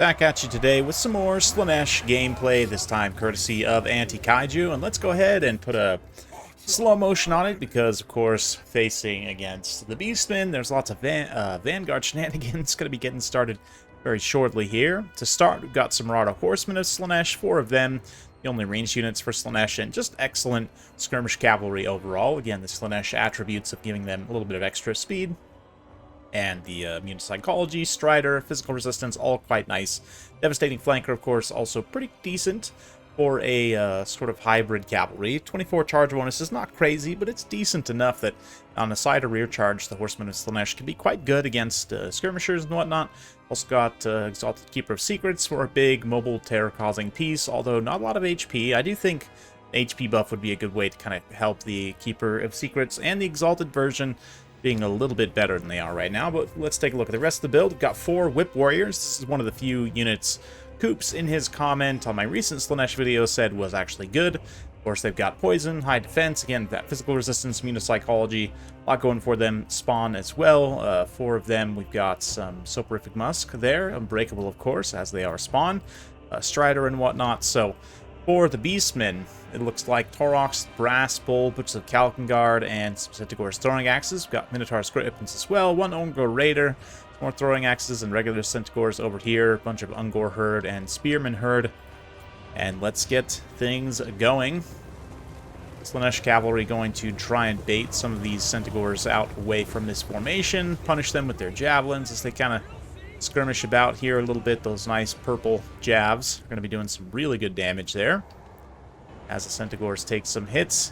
Back at you today with some more Slaanesh gameplay, this time courtesy of Anti-Kaiju, and let's go ahead and put a slow motion on it because, of course, facing against the Beastmen, there's lots of Vanguard shenanigans going to be getting started very shortly here. To start, we've got some Rada Horsemen of Slaanesh, 4 of them, the only ranged units for Slaanesh, and just excellent skirmish cavalry overall. Again, the Slaanesh attributes of giving them a little bit of extra speed, and the immune psychology, strider, physical resistance, all quite nice. Devastating flanker, of course, also pretty decent for a sort of hybrid cavalry. 24 charge bonus is not crazy, but it's decent enough that on a side or rear charge, the Horsemen of Slaanesh can be quite good against skirmishers and whatnot. Also got Exalted Keeper of Secrets for a big mobile terror-causing piece, although not a lot of HP. I do think HP buff would be a good way to kind of help the Keeper of Secrets and the Exalted version being a little bit better than they are right now. But let's take a look at the rest of the build. We've got 4 Whip Warriors. This is one of the few units Coops, in his comment on my recent Slaanesh video, said was actually good. Of course, they've got poison, high defense, again, that physical resistance, immunopsychology, a lot going for them. Spawn as well. 4 of them. We've got some Soporific Musk there, unbreakable, of course, as they are Spawn, Strider and whatnot. So for the Beastmen, it looks like Taurox, Brass Bull, Butchers of Kalkengard, and some Centaur's Throwing Axes. We've got Minotaur Scriptons as well, 1 Ungor Raider, more Throwing Axes and regular Centaurs over here, a bunch of Ungor Herd and Spearman Herd. And let's get things going. Slaanesh Cavalry going to try and bait some of these Centaurs out away from this formation, punish them with their javelins as they kind of skirmish about here a little bit. Those nice purple javs are going to be doing some really good damage there as the Centaurs take some hits.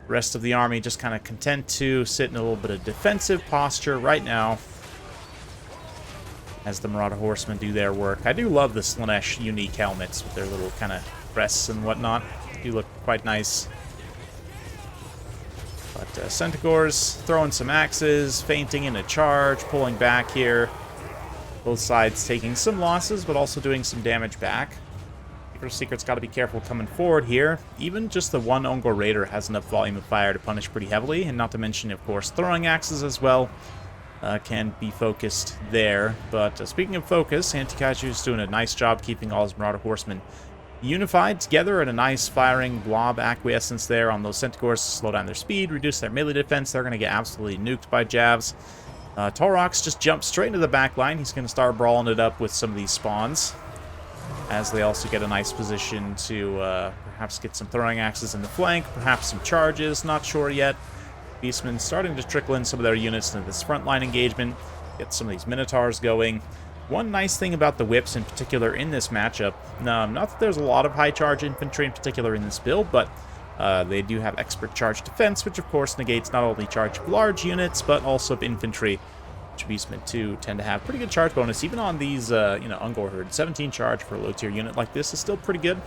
The rest of the army just kind of content to sit in a little bit of defensive posture right now as the Marauder Horsemen do their work. I do love the Slaanesh unique helmets with their little kind of crests and whatnot. They do look quite nice. But Centaurs throwing some axes, feinting in a charge, pulling back here. Both sides taking some losses, but also doing some damage back. Keeper of Secret's got to be careful coming forward here. Even just the 1 Ungor Raider has enough volume of fire to punish pretty heavily, and not to mention, of course, throwing axes as well can be focused there. But speaking of focus, Anti-Kaiju's doing a nice job keeping all his Marauder Horsemen unified together in a nice firing blob acquiescence there on those Centaurs to slow down their speed, reduce their melee defense. They're going to get absolutely nuked by jabs. Taurox just jumps straight into the back line. He's going to start brawling it up with some of these spawns, as they also get a nice position to perhaps get some throwing axes in the flank, perhaps some charges, not sure yet. Beastmen starting to trickle in some of their units into this frontline engagement, get some of these Minotaurs going. One nice thing about the whips in particular in this matchup, not that there's a lot of high charge infantry in particular in this build, but they do have expert charge defense, which of course negates not only charge of large units, but also of infantry, which Beastmen too tend to have pretty good charge bonus, even on these, Ungor Herd. 17 charge for a low tier unit like this is still pretty good.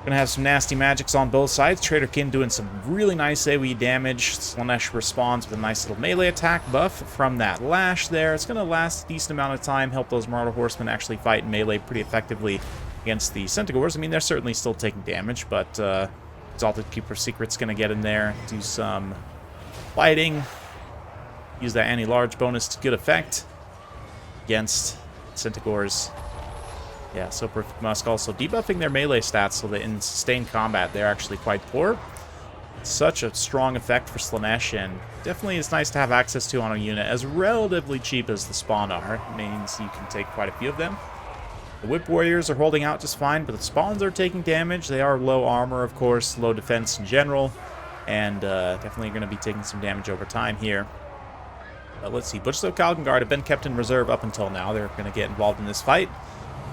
Gonna have some nasty magics on both sides. Traderkin doing some really nice AoE damage. Slaanesh responds with a nice little melee attack buff from that lash there. It's gonna last a decent amount of time, help those Marauder Horsemen actually fight in melee pretty effectively against the Centaurs. I mean, they're certainly still taking damage, but Exalted Keeper of Secret's gonna get in there, do some fighting, use that anti-large bonus to good effect against Centaurs. Yeah, Soporific Musk also debuffing their melee stats so that in sustained combat they're actually quite poor. Such a strong effect for Slaanesh, and definitely it's nice to have access to on a unit as relatively cheap as the Spawn are. It means you can take quite a few of them. The Whip Warriors are holding out just fine, but the Spawns are taking damage. They are low armor, of course, low defense in general, and definitely going to be taking some damage over time here. Let's see, Butchers of Kalkengard have been kept in reserve up until now. They're going to get involved in this fight.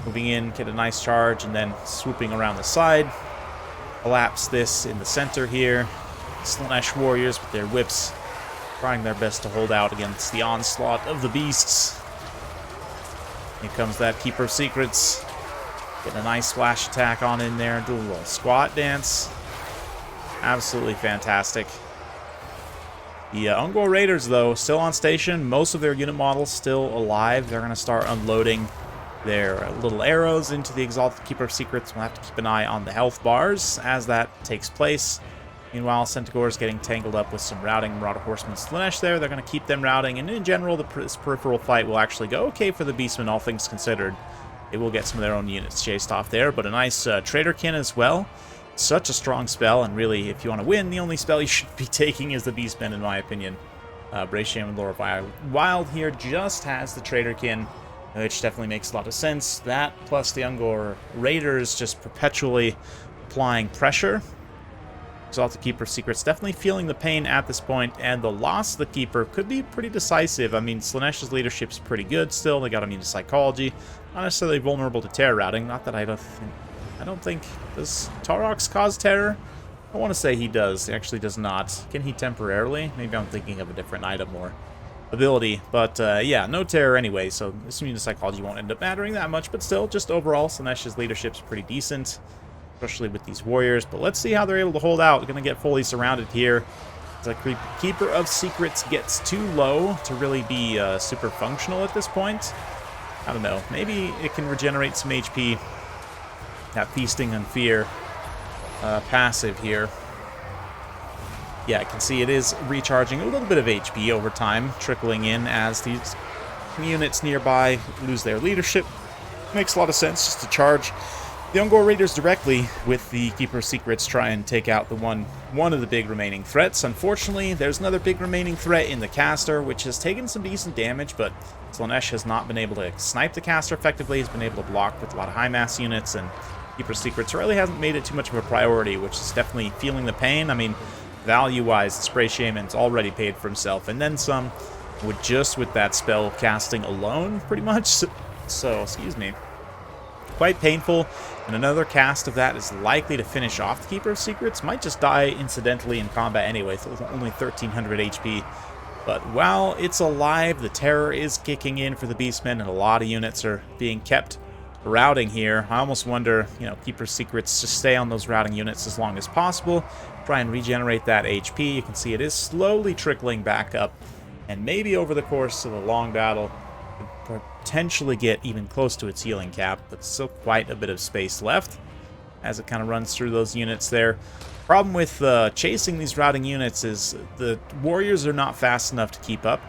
Moving in, get a nice charge, and then swooping around the side. Collapse this in the center here. Slaanesh Warriors with their whips trying their best to hold out against the onslaught of the beasts. Here comes that Keeper of Secrets. Getting a nice splash attack on in there. Do a little squat dance. Absolutely fantastic. The Ungor Raiders, though, still on station. Most of their unit models still alive. They're going to start unloading their little arrows into the Exalted Keeper of Secrets. We'll have to keep an eye on the health bars as that takes place. Meanwhile, Centaur's getting tangled up with some routing Marauder Horsemen Slaanesh there. They're going to keep them routing, and in general, this peripheral fight will actually go okay for the Beastmen, all things considered. They will get some of their own units chased off there, but a nice Traderkin as well. Such a strong spell, and really, if you want to win, the only spell you should be taking is the Beastmen, in my opinion. Bracesham and Lore of Wild here just has the Traderkin, which definitely makes a lot of sense. That, plus the Ungor Raiders just perpetually applying pressure. Exalted Keeper Secrets definitely feeling the pain at this point, and the loss of the Keeper could be pretty decisive. I mean, Slaanesh's leadership's pretty good still. They got immune to Psychology. Not necessarily vulnerable to terror routing. Not that I don't think... Does Taurox cause terror? I want to say he does. He actually does not. Can he temporarily? Maybe I'm thinking of a different item or ability. But, yeah, no terror anyway, so this immune to Psychology won't end up mattering that much. But still, just overall, Slaanesh's leadership's pretty decent, especially with these warriors. But let's see how they're able to hold out. They're going to get fully surrounded here. The Keeper of Secrets gets too low to really be super functional at this point. I don't know. Maybe it can regenerate some HP. That Feasting on Fear passive here. Yeah, I can see it is recharging a little bit of HP over time, trickling in as these units nearby lose their leadership. Makes a lot of sense just to charge the Ungor Raiders directly with the Keeper of Secrets, try and take out the one of the big remaining threats. Unfortunately, there's another big remaining threat in the caster, which has taken some decent damage, but Slaanesh has not been able to snipe the caster effectively. He's been able to block with a lot of high mass units, and Keeper of Secrets really hasn't made it too much of a priority, which is definitely feeling the pain. I mean, value-wise, the Spray Shaman's already paid for himself, and then some, with that spell casting alone, pretty much. So, excuse me. Quite painful, and another cast of that is likely to finish off the Keeper of Secrets. Might just die incidentally in combat anyway, so only 1300 HP. But while it's alive, the terror is kicking in for the Beastmen, and a lot of units are being kept routing here. I almost wonder, you know, Keeper of Secrets to stay on those routing units as long as possible, try and regenerate that HP. You can see it is slowly trickling back up, and maybe over the course of a long battle, potentially get even close to its healing cap, but still quite a bit of space left as it kind of runs through those units there. Problem with chasing these routing units is the warriors are not fast enough to keep up,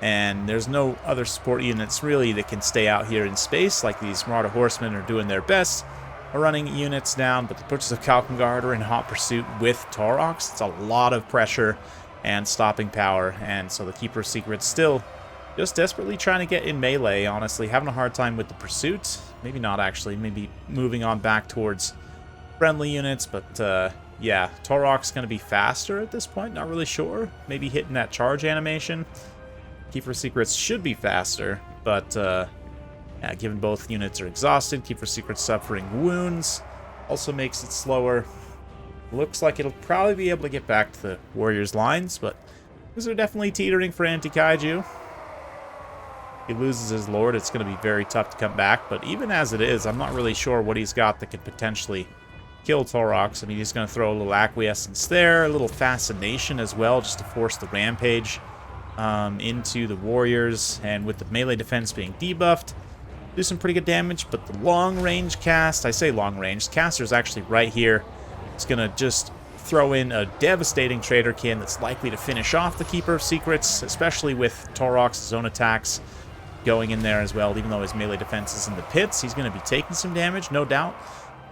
and there's no other support units really that can stay out here in space, like these Marauder Horsemen are doing their best are running units down, but the Butchers of Kalkengard are in hot pursuit with Taurox. It's a lot of pressure and stopping power, and so the Keeper of Secrets still just desperately trying to get in melee, honestly. Having a hard time with the pursuit. Maybe not, actually. Maybe moving on back towards friendly units. But, yeah, Taurox going to be faster at this point. Not really sure. Maybe hitting that charge animation. Keeper of Secrets should be faster. But, yeah, given both units are exhausted, Keeper of Secrets suffering wounds also makes it slower. Looks like it'll probably be able to get back to the Warriors' lines. But these are definitely teetering for Anti-Kaiju. He loses his Lord, it's going to be very tough to come back, but even as it is, I'm not really sure what he's got that could potentially kill Taurox. I mean, he's going to throw a little Acquiescence there, a little Fascination as well, just to force the Rampage into the Warriors, and with the melee defense being debuffed, do some pretty good damage, but the long-range cast, I say long-range, the caster's actually right here. It's going to just throw in a devastating Traderkin that's likely to finish off the Keeper of Secrets, especially with Taurox's own attacks going in there as well. Even though his melee defense is in the pits, he's going to be taking some damage, no doubt.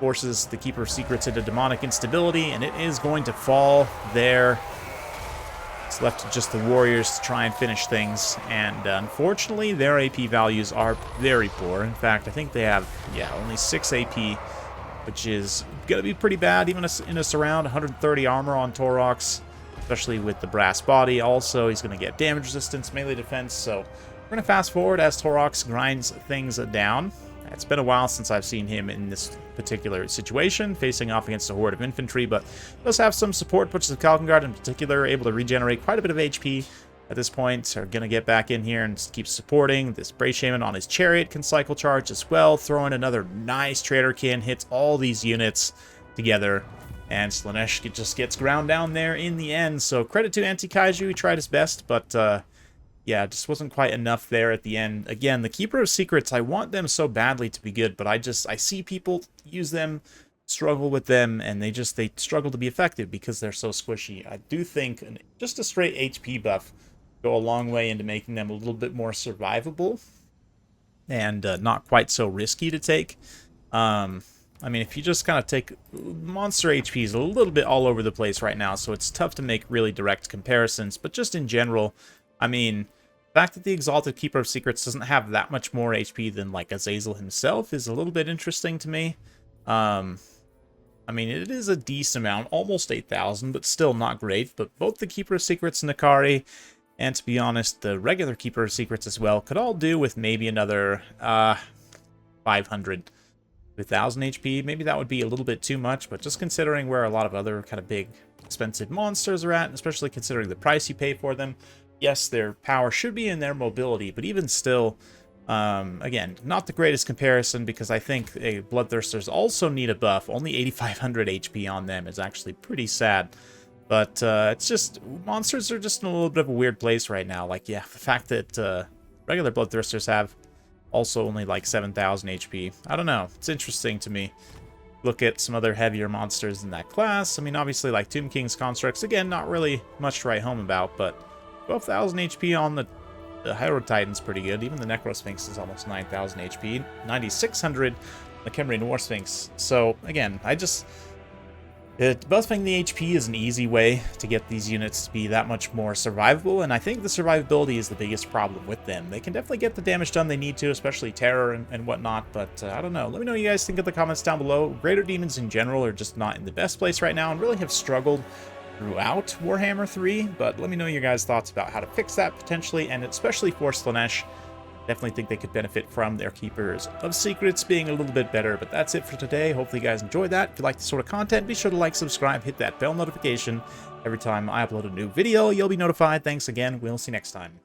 Forces the Keeper of Secrets into demonic instability, and it is going to fall there. It's left to just the Warriors to try and finish things, and unfortunately, their AP values are very poor. In fact, I think they have, yeah, only 6 AP, which is going to be pretty bad, even in a surround. 130 armor on Taurox, especially with the brass body. Also, he's going to get damage resistance, melee defense, so we're going to fast forward as Taurox grinds things down. It's been a while since I've seen him in this particular situation, facing off against a horde of infantry, but does have some support. Butchers of Kalkengard in particular, able to regenerate quite a bit of HP at this point, are going to get back in here and keep supporting. This Bray Shaman on his chariot can cycle charge as well, throwing another nice Traderkin, hits all these units together, and Slaanesh just gets ground down there in the end. So credit to Anti-Kaiju, he tried his best, but yeah, it just wasn't quite enough there at the end. Again, the Keeper of Secrets, I want them so badly to be good, but I see people use them struggle with them, and they struggle to be effective because they're so squishy. I do think just a straight HP buff go a long way into making them a little bit more survivable and not quite so risky to take. I mean, if you just kind of take monster HP is a little bit all over the place right now, so it's tough to make really direct comparisons. But just in general, I mean, the fact that the Exalted Keeper of Secrets doesn't have that much more HP than like Azazel himself is a little bit interesting to me. I mean, it is a decent amount, almost 8,000, but still not great. But both the Keeper of Secrets and Nakari, and to be honest, the regular Keeper of Secrets as well, could all do with maybe another 500 to 1,000 HP. Maybe that would be a little bit too much, but just considering where a lot of other kind of big, expensive monsters are at, especially considering the price you pay for them, yes, their power should be in their mobility, but even still, again, not the greatest comparison, because I think Bloodthirsters also need a buff. Only 8,500 HP on them is actually pretty sad. But it's just, monsters are just in a little bit of a weird place right now. Like, yeah, the fact that regular Bloodthirsters have also only like 7,000 HP. I don't know. It's interesting to me. Look at some other heavier monsters in that class. I mean, obviously, like Tomb King's Constructs, again, not really much to write home about, but 12,000 HP on the Hyrule Titan's pretty good. Even the Necrosphinx is almost 9,000 HP. 9,600 the Khemrian War Sphinx. So, again, buffing the HP is an easy way to get these units to be that much more survivable, and I think the survivability is the biggest problem with them. They can definitely get the damage done they need to, especially Terror and whatnot, but I don't know. Let me know what you guys think in the comments down below. Greater Demons in general are just not in the best place right now and really have struggled throughout Warhammer 3, but let me know your guys' thoughts about how to fix that potentially, and especially for Slaanesh. Definitely think they could benefit from their Keepers of Secrets being a little bit better. But that's it for today. Hopefully you guys enjoyed that. If you like this sort of content, be sure to like, subscribe, hit that bell notification. Every time I upload a new video, you'll be notified. Thanks again. We'll see you next time.